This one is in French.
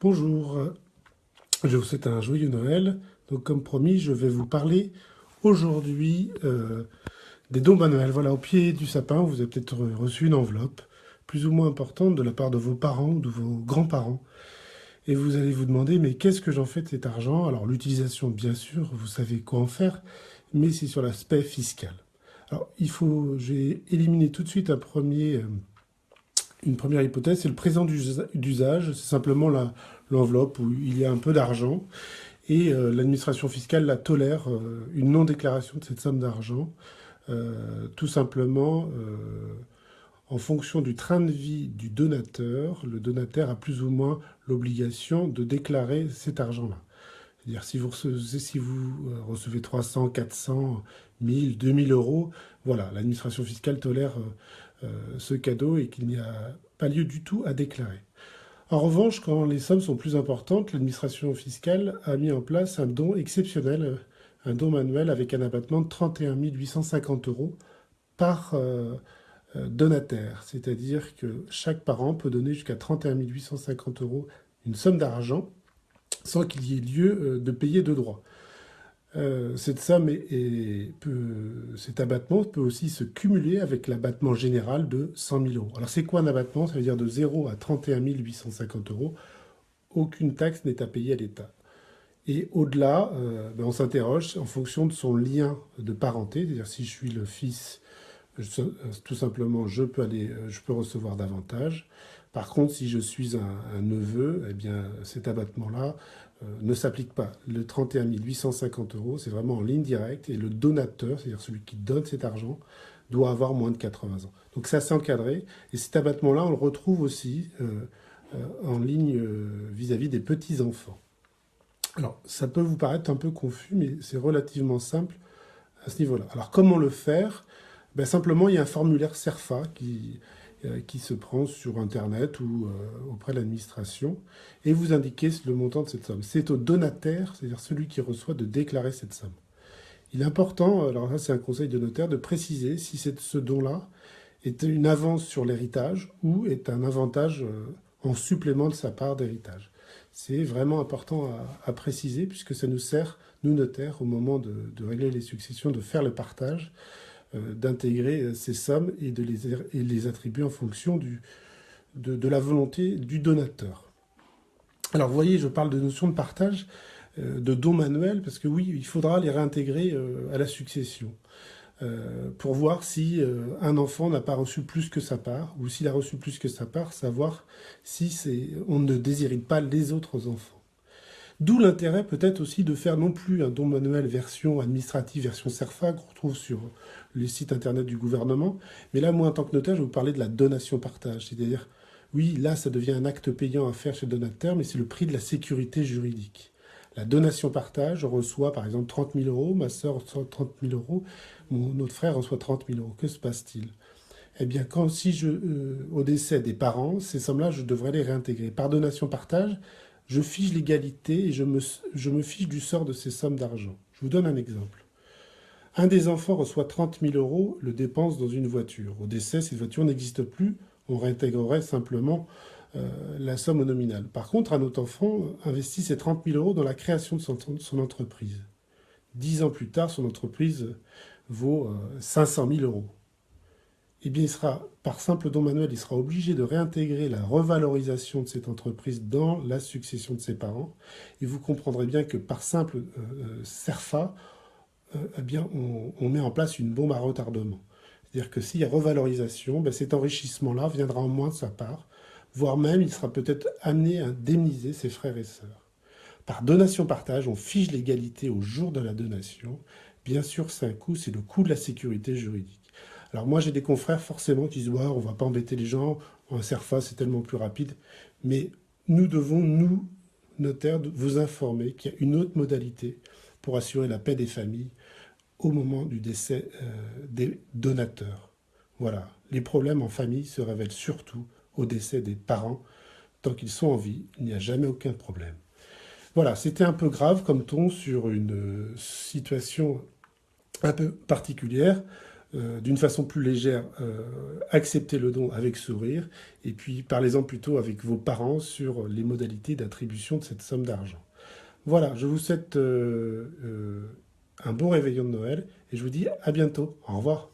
Bonjour, je vous souhaite un joyeux Noël. Donc comme promis, je vais vous parler aujourd'hui des dons manuels. Voilà, au pied du sapin, vous avez peut-être reçu une enveloppe plus ou moins importante de la part de vos parents ou de vos grands-parents. Et vous allez vous demander, mais qu'est-ce que j'en fais de cet argent? Alors l'utilisation, bien sûr, vous savez quoi en faire, mais c'est sur l'aspect fiscal. Alors j'ai éliminé tout de suite une première hypothèse, c'est le présent d'usage, c'est simplement l'enveloppe où il y a un peu d'argent et l'administration fiscale la tolère, une non-déclaration de cette somme d'argent, tout simplement en fonction du train de vie du donateur. Le donateur a plus ou moins l'obligation de déclarer cet argent-là. C'est-à-dire si vous recevez 300, 400, 1000, 2000 euros, voilà, l'administration fiscale tolère ce cadeau et qu'il n'y a pas lieu du tout à déclarer. En revanche, quand les sommes sont plus importantes, l'administration fiscale a mis en place un don exceptionnel, un don manuel avec un abattement de 31 850 euros par donataire. C'est-à-dire que chaque parent peut donner jusqu'à 31 850 euros, une somme d'argent, sans qu'il y ait lieu de payer de droits. Cette somme cet abattement peut aussi se cumuler avec l'abattement général de 100 000 euros. Alors c'est quoi un abattement? Ça veut dire de 0 à 31 850 euros. Aucune taxe n'est à payer à l'État. Et au-delà, on s'interroge en fonction de son lien de parenté, c'est-à-dire si je suis le fils, tout simplement, je peux recevoir davantage. Par contre, si je suis un neveu, eh bien, cet abattement-là ne s'applique pas. Le 31 850 euros, c'est vraiment en ligne directe et le donateur, c'est-à-dire celui qui donne cet argent, doit avoir moins de 80 ans. Donc ça, c'est encadré. Et cet abattement-là, on le retrouve aussi en ligne vis-à-vis des petits-enfants. Alors, ça peut vous paraître un peu confus, mais c'est relativement simple à ce niveau-là. Alors, comment le faire? Ben, simplement, il y a un formulaire CERFA qui se prend sur Internet ou auprès de l'administration, et vous indiquez le montant de cette somme. C'est au donataire, c'est-à-dire celui qui reçoit, de déclarer cette somme. Il est important, alors là c'est un conseil de notaire, de préciser si ce don-là est une avance sur l'héritage ou est un avantage en supplément de sa part d'héritage. C'est vraiment important à préciser puisque ça nous sert, nous notaires, au moment de régler les successions, de faire le partage, d'intégrer ces sommes et de les attribuer en fonction de la volonté du donateur. Alors vous voyez, je parle de notion de partage, de dons manuels, parce que oui, il faudra les réintégrer à la succession. Pour voir si un enfant n'a pas reçu plus que sa part, ou s'il a reçu plus que sa part, savoir si on ne déshérite pas les autres enfants. D'où l'intérêt peut-être aussi de faire non plus un don manuel version administrative, version CERFA, qu'on retrouve sur les sites internet du gouvernement, mais là, moi, en tant que notaire, je vais vous parler de la donation-partage. C'est-à-dire, oui, là, ça devient un acte payant à faire chez le donateur, mais c'est le prix de la sécurité juridique. La donation-partage, je reçois par exemple 30 000 euros, ma sœur reçoit 30 000 euros, mon autre frère reçoit 30 000 euros. Que se passe-t-il? Eh bien, au décès des parents, ces sommes-là, je devrais les réintégrer. Par donation-partage, je fige l'égalité et je me fiche du sort de ces sommes d'argent. Je vous donne un exemple. Un des enfants reçoit 30 000 euros, le dépense dans une voiture. Au décès, cette voiture n'existe plus, on réintégrerait simplement la somme au nominal. Par contre, un autre enfant investit ces 30 000 euros dans la création de son entreprise. 10 ans plus tard, son entreprise vaut 500 000 euros. Eh bien, par simple don manuel, il sera obligé de réintégrer la revalorisation de cette entreprise dans la succession de ses parents. Et vous comprendrez bien que par simple CERFA, eh bien, on met en place une bombe à retardement. C'est-à-dire que s'il y a revalorisation, ben cet enrichissement-là viendra en moins de sa part, voire même il sera peut-être amené à indemniser ses frères et sœurs. Par donation-partage, on fige l'égalité au jour de la donation. Bien sûr, c'est un coût, c'est le coût de la sécurité juridique. Alors moi, j'ai des confrères forcément qui disent « Ouais, on va pas embêter les gens, un CERFA, c'est tellement plus rapide. » Mais nous devons, nous, notaires, vous informer qu'il y a une autre modalité pour assurer la paix des familles au moment du décès des donateurs. Voilà, les problèmes en famille se révèlent surtout au décès des parents. Tant qu'ils sont en vie, il n'y a jamais aucun problème. Voilà, c'était un peu grave comme ton sur une situation un peu particulière. d'une façon plus légère, acceptez le don avec sourire, et puis parlez-en plutôt avec vos parents sur les modalités d'attribution de cette somme d'argent. Voilà, je vous souhaite un bon réveillon de Noël, et je vous dis à bientôt. Au revoir.